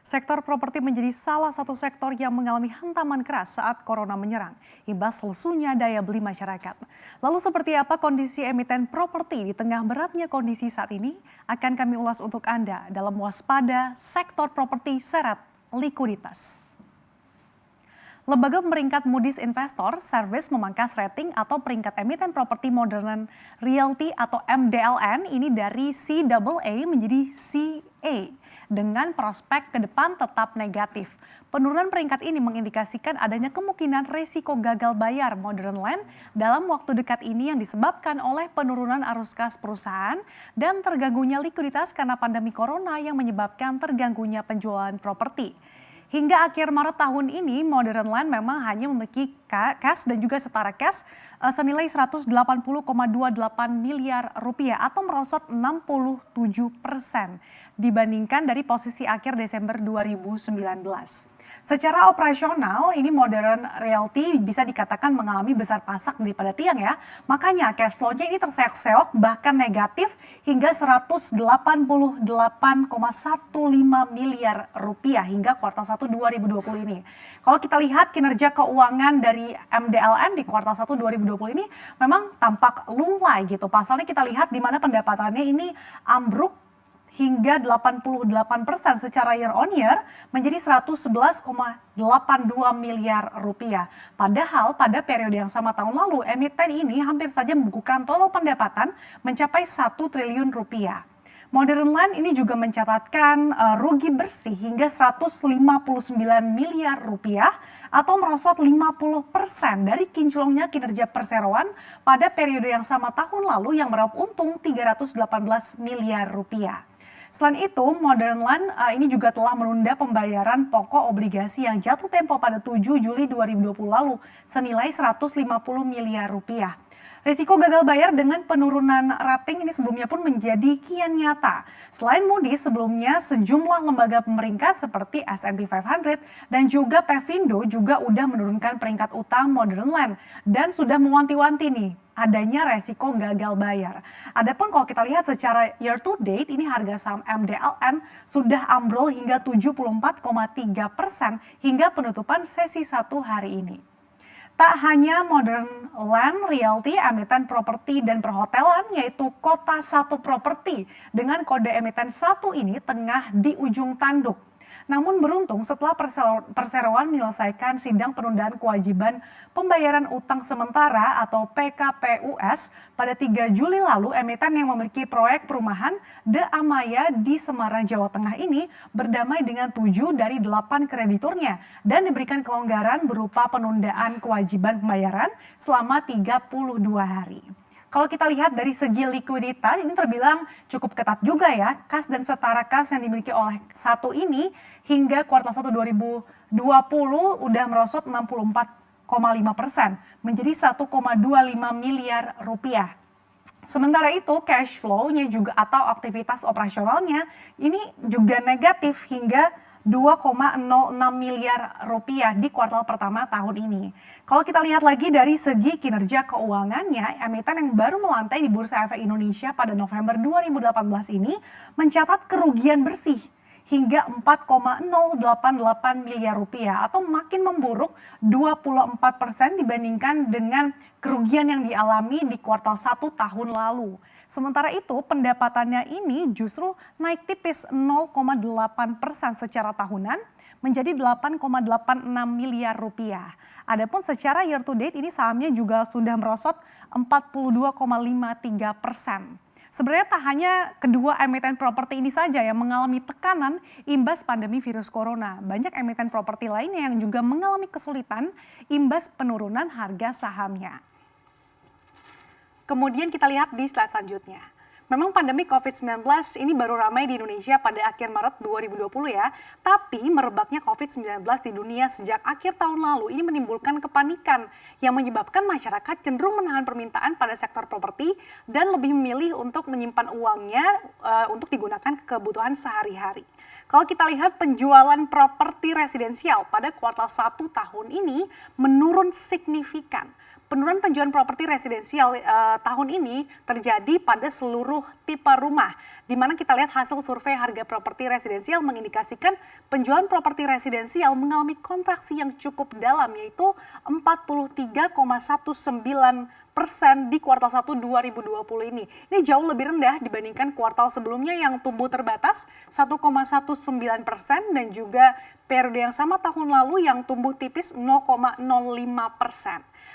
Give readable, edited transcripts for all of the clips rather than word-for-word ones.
Sektor properti menjadi salah satu sektor yang mengalami hantaman keras saat corona menyerang, imbas lesunya daya beli masyarakat. Lalu seperti apa kondisi emiten properti di tengah beratnya kondisi saat ini? Akan kami ulas untuk Anda dalam Waspada Sektor Properti Seret Likuiditas. Lembaga pemeringkat Moody's Investor Service memangkas rating atau peringkat emiten properti modern realty atau MDLN ini dari CAA menjadi CA dengan prospek ke depan tetap negatif. Penurunan peringkat ini mengindikasikan adanya kemungkinan resiko gagal bayar Modern Land dalam waktu dekat ini yang disebabkan oleh penurunan arus kas perusahaan dan terganggunya likuiditas karena pandemi corona yang menyebabkan terganggunya penjualan properti. Hingga akhir Maret tahun ini, Modern Land memang hanya memiliki cash dan juga setara cash senilai 180,28 miliar rupiah atau merosot 67% dibandingkan dari posisi akhir Desember 2019. Secara operasional, ini Modern Realty bisa dikatakan mengalami besar pasak daripada tiang ya. Makanya cash flow-nya ini terseok-seok bahkan negatif hingga 188,15 miliar rupiah hingga kuartal 1 2020 ini. Kalau kita lihat kinerja keuangan dari MDLN di kuartal 1 2020 ini memang tampak lunglai gitu. Pasalnya kita lihat di mana pendapatannya ini ambruk hingga 88% secara year on year menjadi 111,82 miliar rupiah. Padahal pada periode yang sama tahun lalu emiten ini hampir saja membukukan total pendapatan mencapai 1 triliun rupiah. Modern Land ini juga mencatatkan rugi bersih hingga 159 miliar rupiah atau merosot 50% dari kinclongnya kinerja perseroan pada periode yang sama tahun lalu yang meraup untung 318 miliar rupiah. Selain itu, Modern Land ini juga telah menunda pembayaran pokok obligasi yang jatuh tempo pada 7 Juli 2020 lalu senilai 150 miliar rupiah. Risiko gagal bayar dengan penurunan rating ini sebelumnya pun menjadi kian nyata. Selain Moody's, sebelumnya sejumlah lembaga pemeringkat seperti S&P 500 dan juga Pevindo juga udah menurunkan peringkat utang Modern Land dan sudah mewanti-wanti nih adanya resiko gagal bayar. Adapun kalau kita lihat secara year to date, ini harga saham MDLN sudah ambrol hingga 74,3% hingga penutupan sesi 1 hari ini. Tak hanya Modern Land Realty, emiten properti dan perhotelan yaitu Kota Satu Properti dengan kode emiten 1 ini tengah di ujung tanduk. Namun beruntung setelah perseroan menyelesaikan sidang penundaan kewajiban pembayaran utang sementara atau PKPUS pada 3 Juli lalu, emiten yang memiliki proyek perumahan The Amaya di Semarang, Jawa Tengah ini berdamai dengan 7 dari 8 krediturnya dan diberikan kelonggaran berupa penundaan kewajiban pembayaran selama 32 hari. Kalau kita lihat dari segi likuiditas ini terbilang cukup ketat juga ya. Kas dan setara kas yang dimiliki oleh satu ini hingga kuartal 1 2020 udah merosot 64,5% menjadi 1,25 miliar rupiah. Sementara itu cash flow-nya juga atau aktivitas operasionalnya ini juga negatif hingga 2,06 miliar rupiah di kuartal pertama tahun ini. Kalau kita lihat lagi dari segi kinerja keuangannya, emiten yang baru melantai di Bursa Efek Indonesia pada November 2018 ini mencatat kerugian bersih hingga 4,088 miliar rupiah atau makin memburuk 24% dibandingkan dengan kerugian yang dialami di kuartal 1 tahun lalu. Sementara itu pendapatannya ini justru naik tipis 0,8% secara tahunan menjadi 8,86 miliar rupiah. Adapun secara year to date ini sahamnya juga sudah merosot 42,53%. Sebenarnya tak hanya kedua emiten properti ini saja yang mengalami tekanan imbas pandemi virus corona. Banyak emiten properti lainnya yang juga mengalami kesulitan imbas penurunan harga sahamnya. Kemudian kita lihat di slide selanjutnya. Memang pandemi COVID-19 ini baru ramai di Indonesia pada akhir Maret 2020 ya. Tapi merebaknya COVID-19 di dunia sejak akhir tahun lalu ini menimbulkan kepanikan yang menyebabkan masyarakat cenderung menahan permintaan pada sektor properti dan lebih memilih untuk menyimpan uangnya untuk digunakan kebutuhan sehari-hari. Kalau kita lihat penjualan properti residensial pada kuartal 1 tahun ini menurun signifikan. Penurunan penjualan properti residensial tahun ini terjadi pada seluruh tipe rumah, di mana kita lihat hasil survei harga properti residensial mengindikasikan penjualan properti residensial mengalami kontraksi yang cukup dalam, yaitu 43,19% di kuartal 1 2020 ini. Ini jauh lebih rendah dibandingkan kuartal sebelumnya yang tumbuh terbatas 1,19% dan juga periode yang sama tahun lalu yang tumbuh tipis 0,05%.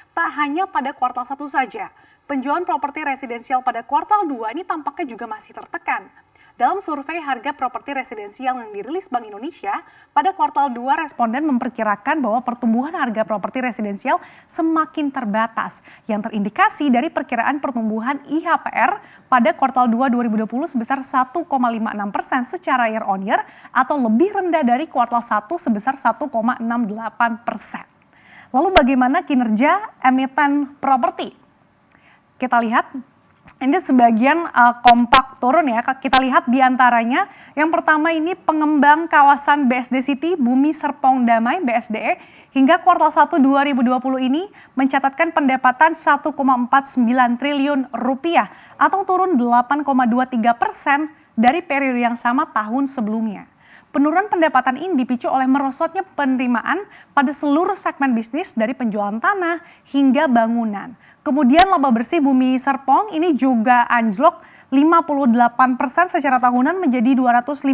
Tak hanya pada kuartal 1 saja, penjualan properti residensial pada kuartal 2 ini tampaknya juga masih tertekan. Dalam survei harga properti residensial yang dirilis Bank Indonesia, pada kuartal 2 responden memperkirakan bahwa pertumbuhan harga properti residensial semakin terbatas, yang terindikasi dari perkiraan pertumbuhan IHPR pada kuartal 2 2020 sebesar 1,56% secara year on year atau lebih rendah dari kuartal 1 sebesar 1,68%. Lalu bagaimana kinerja emiten properti? Kita lihat, ini sebagian kompak turun ya, kita lihat diantaranya. Yang pertama ini pengembang kawasan BSD City Bumi Serpong Damai BSDE hingga kuartal 1 2020 ini mencatatkan pendapatan 1,49 triliun rupiah atau turun 8,23% dari periode yang sama tahun sebelumnya. Penurunan pendapatan ini dipicu oleh merosotnya penerimaan pada seluruh segmen bisnis dari penjualan tanah hingga bangunan. Kemudian laba bersih Bumi Serpong ini juga anjlok 58% secara tahunan menjadi 259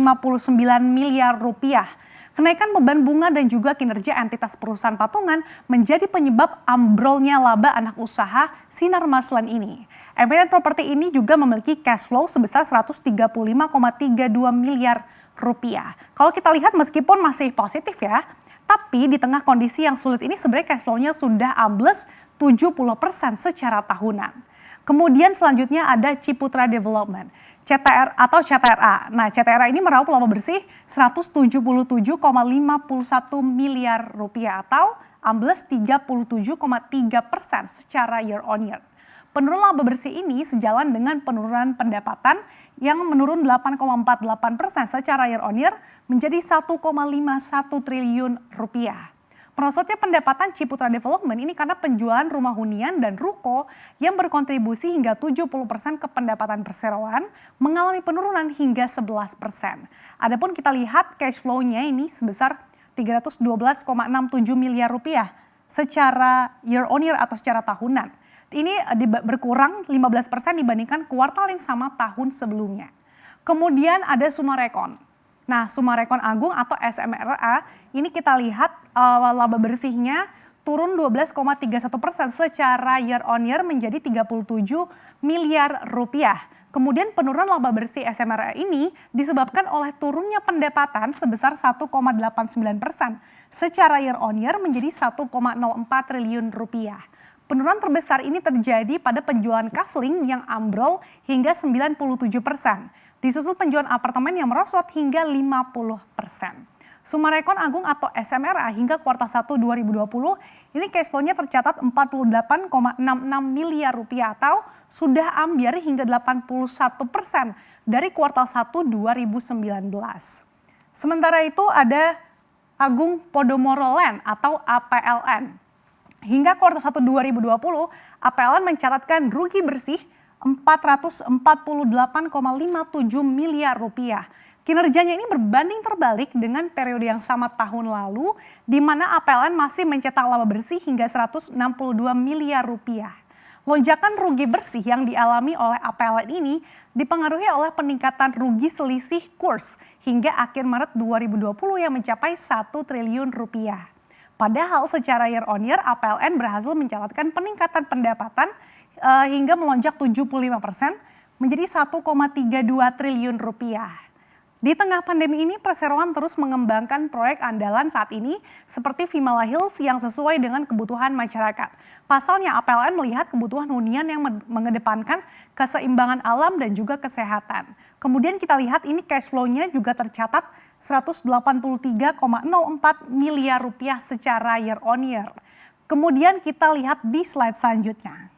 miliar rupiah. Kenaikan beban bunga dan juga kinerja entitas perusahaan patungan menjadi penyebab ambrolnya laba anak usaha Sinar Maslen ini. Emiten properti ini juga memiliki cash flow sebesar 135,32 miliar rupiah. Kalau kita lihat meskipun masih positif ya, tapi di tengah kondisi yang sulit ini sebenarnya cash flow-nya sudah ambles 70% secara tahunan. Kemudian selanjutnya ada Ciputra Development, CTR atau CTRA. Nah, CTRA ini meraup laba bersih 177,51 miliar rupiah atau ambles 37,3% secara year on year. Penurunan laba bersih ini sejalan dengan penurunan pendapatan yang menurun 8,48% secara year on year menjadi 1,51 triliun rupiah. Merosotnya pendapatan Ciputra Development ini karena penjualan rumah hunian dan ruko yang berkontribusi hingga 70% ke pendapatan perseroan mengalami penurunan hingga 11%. Adapun kita lihat cash flow-nya ini sebesar 312,67 miliar rupiah secara year on year atau secara tahunan. Ini berkurang 15% dibandingkan kuartal yang sama tahun sebelumnya. Kemudian ada Sumarekon. Nah, Sumarekon Agung atau SMRA ini kita lihat laba bersihnya turun 12,31% secara year on year menjadi 37 miliar rupiah. Kemudian penurunan laba bersih SMRA ini disebabkan oleh turunnya pendapatan sebesar 1,89% secara year on year menjadi 1,04 triliun rupiah. Penurunan terbesar ini terjadi pada penjualan kafling yang ambrol hingga 97%, disusul penjualan apartemen yang merosot hingga 50%. Sumarekon Agung atau SMRA hingga kuartal 1 2020 ini cash flow-nya tercatat 48,66 miliar rupiah atau sudah ambiar hingga 81% dari kuartal 1 2019. Sementara itu ada Agung Podomoro Land atau APLN. Hingga kuartal 1 2020, APLN mencatatkan rugi bersih 448,57 miliar rupiah. Kinerjanya ini berbanding terbalik dengan periode yang sama tahun lalu, di mana APLN masih mencetak laba bersih hingga 162 miliar rupiah. Lonjakan rugi bersih yang dialami oleh APLN ini dipengaruhi oleh peningkatan rugi selisih kurs hingga akhir Maret 2020 yang mencapai 1 triliun rupiah. Padahal secara year on year APLN berhasil mencatatkan peningkatan pendapatan hingga melonjak 75% menjadi 1,32 triliun rupiah. Di tengah pandemi ini perseroan terus mengembangkan proyek andalan saat ini seperti Vimala Hills yang sesuai dengan kebutuhan masyarakat. Pasalnya APLN melihat kebutuhan hunian yang mengedepankan keseimbangan alam dan juga kesehatan. Kemudian kita lihat ini cash flow-nya juga tercatat 183,04 miliar rupiah secara year on year. Kemudian kita lihat di slide selanjutnya.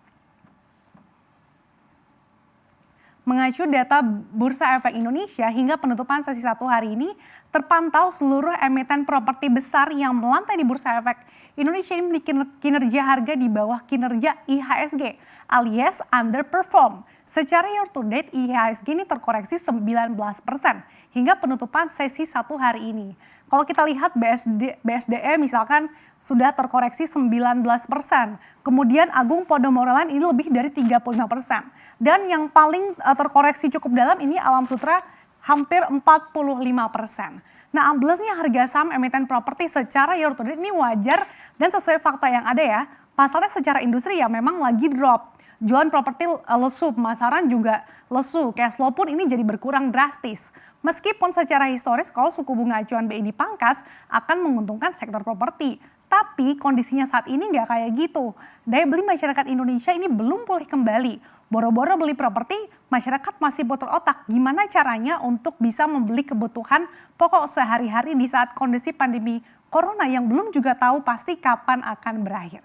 Mengacu data Bursa Efek Indonesia hingga penutupan sesi 1 hari ini, terpantau seluruh emiten properti besar yang melantai di Bursa Efek Indonesia ini memiliki kinerja harga di bawah kinerja IHSG alias underperform. Secara year to date IHSG ini terkoreksi 19% hingga penutupan sesi 1 hari ini. Kalau kita lihat BSDE misalkan sudah terkoreksi 19%. Kemudian Agung Podomoro Land ini lebih dari 35%. Dan yang paling terkoreksi cukup dalam ini Alam Sutra hampir 45%. Nah, amblesnya harga saham emiten properti secara year to date ini wajar dan sesuai fakta yang ada ya. Pasalnya secara industri ya memang lagi drop. Jualan properti lesu, pemasaran juga lesu, cash flow pun ini jadi berkurang drastis. Meskipun secara historis kalau suku bunga acuan BI dipangkas akan menguntungkan sektor properti. Tapi kondisinya saat ini nggak kayak gitu. Daya beli masyarakat Indonesia ini belum pulih kembali. Boro-boro beli properti, masyarakat masih putar otak gimana caranya untuk bisa membeli kebutuhan pokok sehari-hari di saat kondisi pandemi corona yang belum juga tahu pasti kapan akan berakhir.